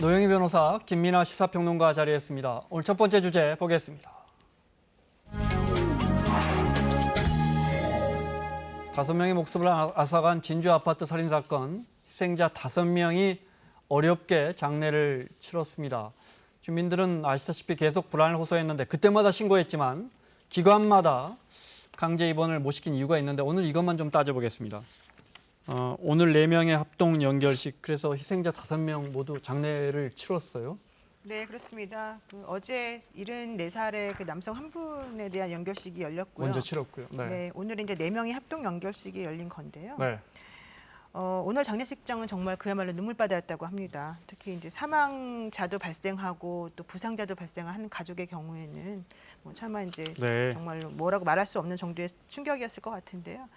노영희 변호사, 김민아 시사평론가 자리했습니다. 오늘 첫 번째 주제 보겠습니다. 5명의 목숨을 앗아간 진주 아파트 살인 사건, 희생자 5명이 어렵게 장례를 치렀습니다. 주민들은 아시다시피 계속 불안을 호소했는데 그때마다 신고했지만 기관마다 강제 입원을 못 시킨 이유가 있는데 오늘 이것만 좀 따져보겠습니다. 오늘 4명의 합동 연결식, 그래서 희생자 5명 모두 장례를 치렀어요. 네, 그렇습니다. 어제 74살의 그 남성 한 분에 대한 연결식이 열렸고요. 먼저 치렀고요. 네, 오늘 이제 4명이 합동 연결식이 열린 건데요. 네. 오늘 장례식장은 정말 그야말로 눈물바다였다고 합니다. 특히 이제 사망자도 발생하고 또 부상자도 발생한 가족의 경우에는 차마 이제 정말로 뭐라고 말할 수 없는 정도의 충격이었을 것 같은데요.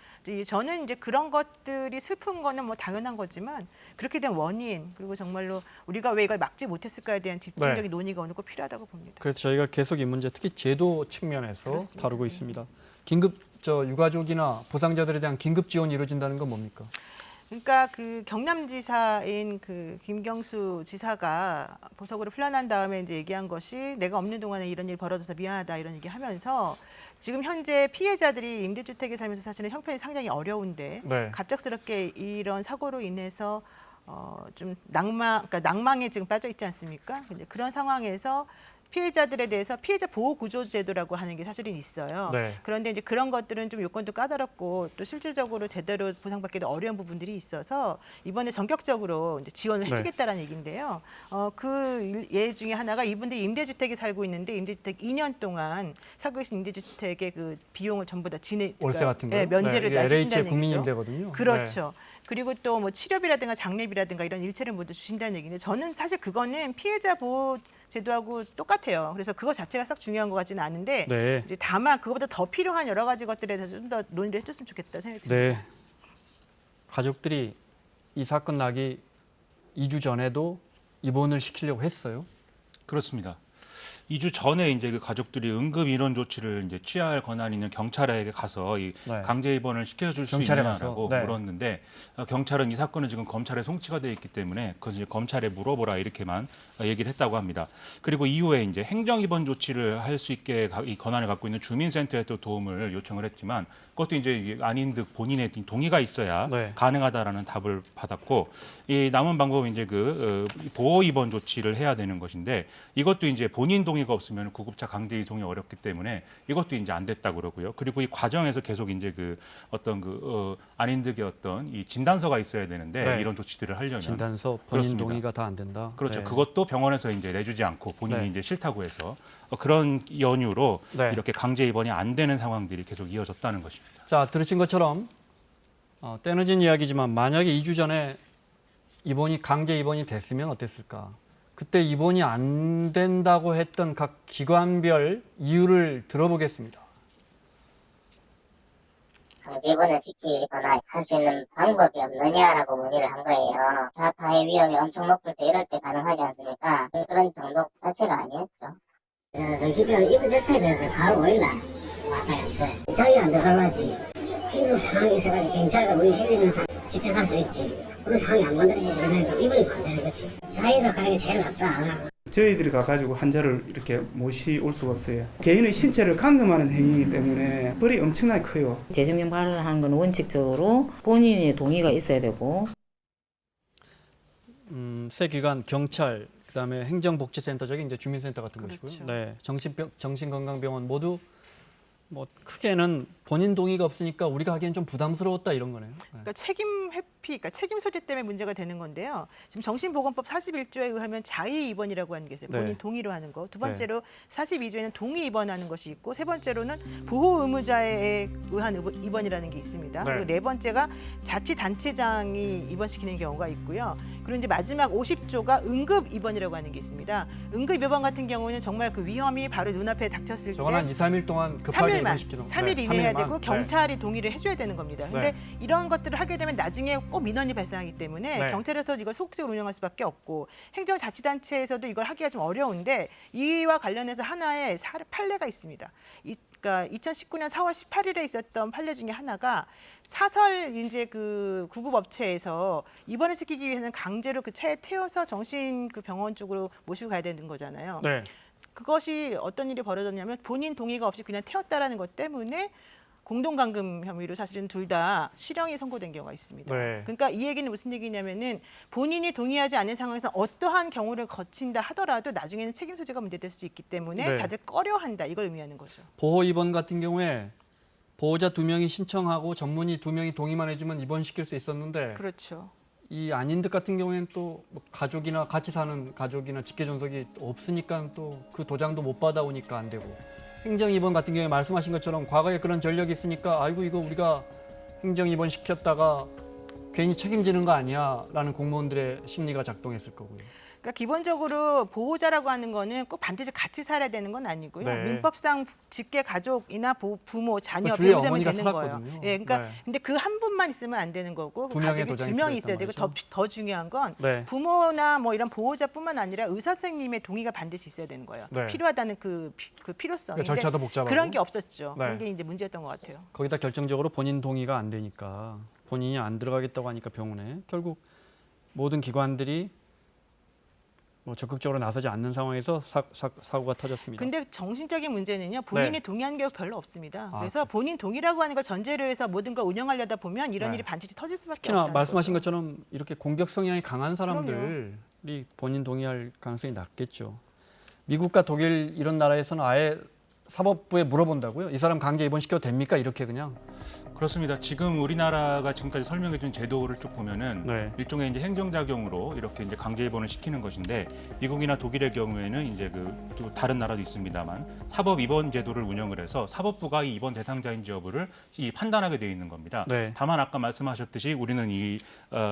저는 이제 그런 것들이 슬픈 거는 뭐 당연한 거지만 그렇게 된 원인, 그리고 정말로 우리가 왜 이걸 막지 못했을까에 대한 집중적인 논의가 오늘 꼭 필요하다고 봅니다. 그래서 저희가 계속 이 문제, 특히 제도 측면에서 그렇습니다. 다루고 있습니다. 긴급 유가족이나 부상자들에 대한 긴급 지원이 이루어진다는 건 뭡니까? 그러니까 그 경남지사인 그 김경수 지사가 보석으로 풀려난 다음에 이제 얘기한 것이, 내가 없는 동안에 이런 일 벌어져서 미안하다 이런 얘기하면서, 지금 현재 피해자들이 임대주택에 살면서 사실은 형편이 상당히 어려운데 갑작스럽게 이런 사고로 인해서 좀 그러니까 낭망에 지금 빠져 있지 않습니까? 근데 그런 상황에서 피해자들에 대해서 피해자 보호 구조 제도라고 하는 게 사실은 있어요. 그런데 이제 그런 것들은 좀 요건도 까다롭고 또 실질적으로 제대로 보상받기도 어려운 부분들이 있어서 이번에 전격적으로 이제 지원을 해주겠다라는 얘기인데요. 그 예 중에 하나가, 이분들이 임대주택에 살고 있는데 임대주택 2년 동안 살고 계신 임대주택의 그 비용을 전부 다 월세 같은 거, 면제를 다 해주신다는 얘기죠. 국민임대거든요. 그렇죠. 그리고 또 뭐 치료비라든가 장례비라든가 이런 일체를 모두 주신다는 얘기인데, 저는 사실 그거는 피해자 보호 제도하고 똑같아요. 그래서 그거 자체가 썩 중요한 것 같지는 않은데 이제 다만 그것보다 더 필요한 여러 가지 것들에 대해서 좀 더 논의를 해줬으면 좋겠다 생각이 듭니다. 가족들이 이 사건 나기 2주 전에도 입원을 시키려고 했어요? 그렇습니다. 2주 전에 이제 그 가족들이 응급 인원 조치를 이제 취할 권한이 있는 경찰에게 가서 이 강제 입원을 시켜줄 수 있느냐라고 물었는데, 경찰은 이 사건은 지금 검찰에 송치가 돼 있기 때문에 그것을 이제 검찰에 물어보라 이렇게만 얘기를 했다고 합니다. 그리고 이후에 이제 행정 입원 조치를 할 수 있게 이 권한을 갖고 있는 주민센터에 또 도움을 요청을 했지만, 그것도 이제 아닌 듯 본인의 동의가 있어야 가능하다라는 답을 받았고, 이 남은 방법은 이제 그 보호 입원 조치를 해야 되는 것인데, 이것도 이제 본인 동의가 없으면 구급차 강제 이송이 어렵기 때문에 이것도 이제 안 됐다 그러고요. 그리고 이 과정에서 계속 이제 그 어떤 아닌 듯의 어떤 이 진단서가 있어야 되는데 이런 조치들을 하려면 진단서, 본인 동의가 다 안 된다. 그렇죠. 그것도 병원에서 이제 내주지 않고 본인이 이제 싫다고 해서 그런 연유로 이렇게 강제 입원이 안 되는 상황들이 계속 이어졌다는 것입니다. 자, 들으신 것처럼 때늦은 이야기지만 만약에 2주 전에 강제 입원이 됐으면 어땠을까? 그때 입원이 안 된다고 했던 각 기관별 이유를 들어보겠습니다. 강제 입원을 시키거나 할 수 있는 방법이 없느냐라고 문의를 한 거예요. 자타의 위험이 엄청 높을 때 이럴 때 가능하지 않습니까? 그런 정도 자체가 아니었죠. 정신병원 입원 절차에 대해서 4월 5일날 왔다 갔어요. 자기가 안 들어가지. 긴급 상황이 있어가지고 경찰과 우리 행정상 집행할 수 있지. 그런 상황이 안 만들어지지. 그러니까 입원이 안 되는 거지. 자기로 가는 게 제일 낫다. 저희들이 가가지고 환자를 이렇게 모시올 수가 없어요. 개인의 신체를 감금하는 행위이기 때문에 벌이 엄청나게 커요. 재정령 발언을 하는 건 원칙적으로 본인의 동의가 있어야 되고. 새 기관, 경찰, 그다음에 행정복지센터적인 이제 주민센터 같은 것이고요. 정신건강병원 모두 뭐 크게는 본인 동의가 없으니까 우리가 하기엔 좀 부담스러웠다 이런 거네요. 그러니까 책임 회피, 그러니까 책임 소재 때문에 문제가 되는 건데요. 지금 정신보건법 41조에 의하면 자의 입원이라고 하는 게 있어요. 본인 동의로 하는 거. 두 번째로 42조에는 동의 입원하는 것이 있고, 세 번째로는 보호 의무자에 의한 입원이라는 게 있습니다. 그리고 네 번째가 자치단체장이 입원시키는 경우가 있고요. 그리고 이제 마지막 50조가 응급 입원이라고 하는 게 있습니다. 응급 입원 같은 경우는 정말 그 위험이 바로 눈앞에 닥쳤을 때 저건 한 2, 3일 동안 급하게 입원시키는 3일 이내 해야 되고 경찰이 동의를 해줘야 되는 겁니다. 근데 이런 것들을 하게 되면 나중에 꼭 민원이 발생하기 때문에 경찰에서 이걸 소극적으로 운영할 수밖에 없고, 행정자치단체에서도 이걸 하기가 좀 어려운데, 이와 관련해서 하나의 판례가 있습니다. 그러니까 2019년 4월 18일에 있었던 판례 중에 하나가, 사설 이제 그 구급업체에서 입원을 시키기 위해서는 강제로 그 차에 태워서 정신 그 병원 쪽으로 모시고 가야 되는 거잖아요. 네. 그것이 어떤 일이 벌어졌냐면 본인 동의가 없이 그냥 태웠다라는 것 때문에 공동감금 혐의로 사실은 둘 다 실형이 선고된 경우가 있습니다. 네. 그러니까 이 얘기는 무슨 얘기냐면은 본인이 동의하지 않는 상황에서 어떠한 경우를 거친다 하더라도 나중에는 책임 소재가 문제될 수 있기 때문에 네. 다들 꺼려한다 이걸 의미하는 거죠. 보호 입원 같은 경우에 보호자 2명이 신청하고 전문의 2명이 동의만 해주면 입원시킬 수 있었는데 그렇죠. 이 아닌듯 같은 경우에는 또뭐 가족이나 같이 사는 가족이나 직계 존속이 없으니까 또 그 도장도 못 받아오니까 안 되고 행정 입원 같은 경우에 말씀하신 것처럼 과거에 그런 전력이 있으니까 아이고 이거 우리가 행정 입원 시켰다가 괜히 책임지는 거 아니야라는 공무원들의 심리가 작동했을 거고요. 그러니까 기본적으로 보호자라고 하는 거는 꼭 반드시 같이 살아야 되는 건 아니고요. 네. 민법상 직계 가족이나 부모, 자녀, 그 주위에 배우자면 어머니가 되는 살았거든요. 거예요. 예, 그러니까 네. 근데 그 한 분만 있으면 안 되는 거고 두 명의 가족이 도장이 두 명이 필요했단 있어야 되고 말이죠. 더 중요한 건 네. 부모나 뭐 이런 보호자뿐만 아니라 의사 선생님의 동의가 반드시 있어야 되는 거예요. 네. 필요하다는 그 필요성. 그러니까 절차도 복잡하고 그런 게 없었죠. 네. 그런 게 이제 문제였던 것 같아요. 거기다 결정적으로 본인 동의가 안 되니까 본인이 안 들어가겠다고 하니까 병원에 결국 모든 기관들이 뭐 적극적으로 나서지 않는 상황에서 사고가 터졌습니다. 근데 정신적인 문제는요. 본인이 네. 동의하는 게 별로 없습니다. 아, 그래서 본인 동의라고 하는 걸 전제로 해서 모든 걸 운영하려다 보면 이런 네. 일이 반드시 터질 수밖에 특히나 없다는 말씀하신 거죠. 것처럼 이렇게 공격 성향이 강한 사람들이 본인 동의할 가능성이 낮겠죠. 미국과 독일 이런 나라에서는 아예 사법부에 물어본다고요? 이 사람 강제 입원시켜도 됩니까? 이렇게 그냥. 그렇습니다. 지금 우리나라가 지금까지 설명해준 제도를 쭉 보면은 네. 일종의 이제 행정작용으로 이렇게 이제 강제 입원을 시키는 것인데 미국이나 독일의 경우에는 이제 또 다른 나라도 있습니다만 사법 입원 제도를 운영을 해서 사법부가 이 입원 대상자인지 여부를 판단하게 되어 있는 겁니다. 네. 다만 아까 말씀하셨듯이 우리는 이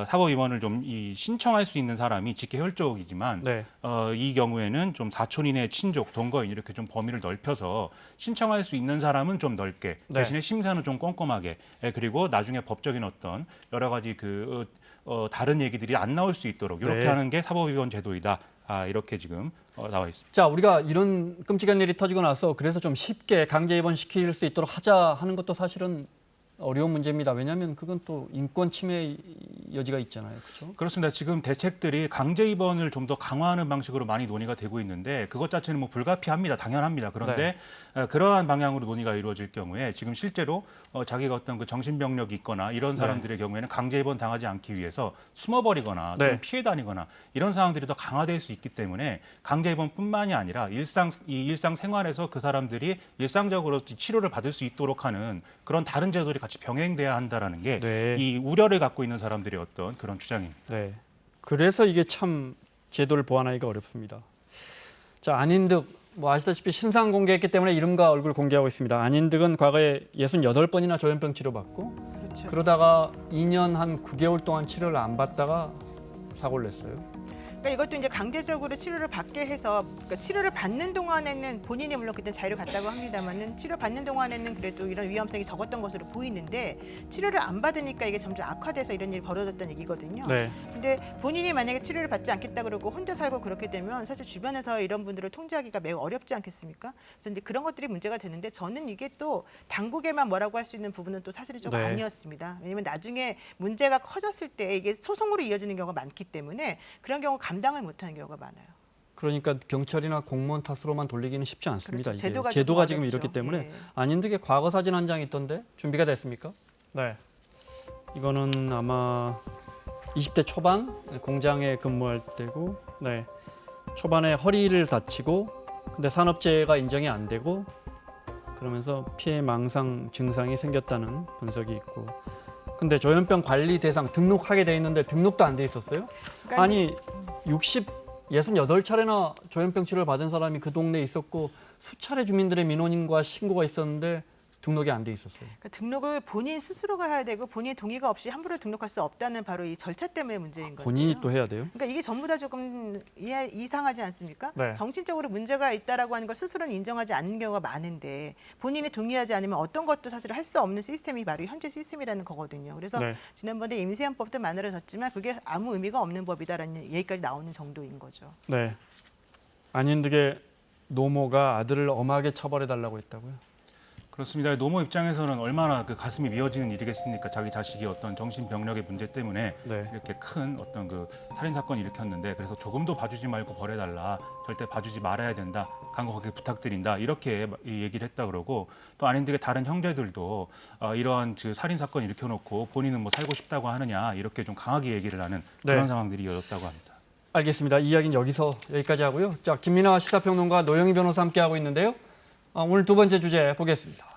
사법 입원을 좀 신청할 수 있는 사람이 직계 혈족이지만 네. 이 경우에는 좀 사촌 이내 친족, 동거인 이렇게 좀 범위를 넓혀서 신청할 수 있는 사람은 좀 넓게 네. 대신에 심사는 좀 꼼꼼하게 그리고 나중에 법적인 어떤 여러 가지 다른 얘기들이 안 나올 수 있도록 이렇게 네. 하는 게 사법위원 제도이다. 이렇게 지금 나와 있습니다. 자, 우리가 이런 끔찍한 일이 터지고 나서 그래서 좀 쉽게 강제 입원시킬 수 있도록 하자 하는 것도 사실은 어려운 문제입니다. 왜냐하면 그건 또 인권 침해 여지가 있잖아요. 그렇죠? 그렇습니다. 지금 대책들이 강제 입원을 좀 더 강화하는 방식으로 많이 논의가 되고 있는데 그것 자체는 뭐 불가피합니다. 당연합니다. 그런데 그러한 방향으로 논의가 이루어질 경우에 지금 실제로 자기가 어떤 그 정신병력이 있거나 이런 사람들의 경우에는 강제 입원 당하지 않기 위해서 숨어버리거나 또는 피해 다니거나 이런 상황들이 더 강화될 수 있기 때문에 강제 입원뿐만이 아니라 일상 생활에서 그 사람들이 일상적으로 치료를 받을 수 있도록 하는 그런 다른 제도들이 같이 병행돼야 한다라는 게 이 우려를 갖고 있는 사람들의 어떤 그런 주장입니다. 네. 그래서 이게 참 제도를 보완하기가 어렵습니다. 자, 안인득 뭐 아시다시피 신상 공개했기 때문에 이름과 얼굴 공개하고 있습니다. 안인득은 과거에 68번이나 조현병 치료받고 그렇죠. 그러다가 2년 한 9개월 동안 치료를 안 받다가 사고를 냈어요. 그러니까 이것도 이제 강제적으로 치료를 받게 해서 그러니까 치료를 받는 동안에는 본인이 물론 그때 자유를 갖다고 합니다만은 치료 받는 동안에는 그래도 이런 위험성이 적었던 것으로 보이는데 치료를 안 받으니까 이게 점점 악화돼서 이런 일이 벌어졌다는 얘기거든요. 네. 근데 본인이 만약에 치료를 받지 않겠다 그러고 혼자 살고 그렇게 되면 사실 주변에서 이런 분들을 통제하기가 매우 어렵지 않겠습니까? 그래서 이제 그런 것들이 문제가 되는데 저는 이게 또 당국에만 뭐라고 할 수 있는 부분은 또 사실이 좀 네. 아니었습니다. 왜냐하면 나중에 문제가 커졌을 때 이게 소송으로 이어지는 경우가 많기 때문에 그런 경우 감당을 못하는 경우가 많아요. 그러니까 경찰이나 공무원 탓으로만 돌리기는 쉽지 않습니다. 그렇죠. 이게 제도가 지금 어렵죠. 이렇기 때문에 예. 안인득의 과거 사진 한 장 있던데 준비가 됐습니까? 네. 이거는 아마 20대 초반 공장에 근무할 때고, 네. 초반에 허리를 다치고, 근데 산업재해가 인정이 안 되고, 그러면서 피해 망상 증상이 생겼다는 분석이 있고, 근데 조현병 관리 대상 등록하게 돼 있는데 등록도 안 돼 있었어요? 그러니까 아니 68차례나 조현병 치료를 받은 사람이 그 동네에 있었고 수차례 주민들의 민원인과 신고가 있었는데 등록이 안 돼 있었어요. 그러니까 등록을 본인 스스로가 해야 되고 본인의 동의가 없이 함부로 등록할 수 없다는 바로 이 절차 때문에 문제인 거예요. 본인이 또 해야 돼요? 그러니까 이게 전부 다 조금 이상하지 않습니까? 네. 정신적으로 문제가 있다라고 하는 걸 스스로는 인정하지 않는 경우가 많은데 본인이 동의하지 않으면 어떤 것도 사실 할 수 없는 시스템이 바로 현재 시스템이라는 거거든요. 그래서 네. 지난번에 임시한법도 만들어졌지만 그게 아무 의미가 없는 법이다라는 얘기까지 나오는 정도인 거죠. 네. 안인득의 노모가 아들을 엄하게 처벌해 달라고 했다고요? 그렇습니다. 노모 입장에서는 얼마나 그 가슴이 미어지는 일이겠습니까? 자기 자식이 어떤 정신병력의 문제 때문에 네. 이렇게 큰 어떤 그 살인 사건을 일으켰는데 그래서 조금도 봐주지 말고 벌해달라, 절대 봐주지 말아야 된다, 간곡하게 부탁드린다 이렇게 얘기를 했다 그러고 또 아닌데 다른 형제들도 이러한 그 살인 사건 일으켜놓고 본인은 뭐 살고 싶다고 하느냐 이렇게 좀 강하게 얘기를 하는 그런 네. 상황들이 이어졌다고 합니다. 알겠습니다. 이 이야기는 여기까지 하고요. 자, 김민아 시사평론가 노영희 변호사 함께하고 있는데요. 오늘 두 번째 주제 보겠습니다.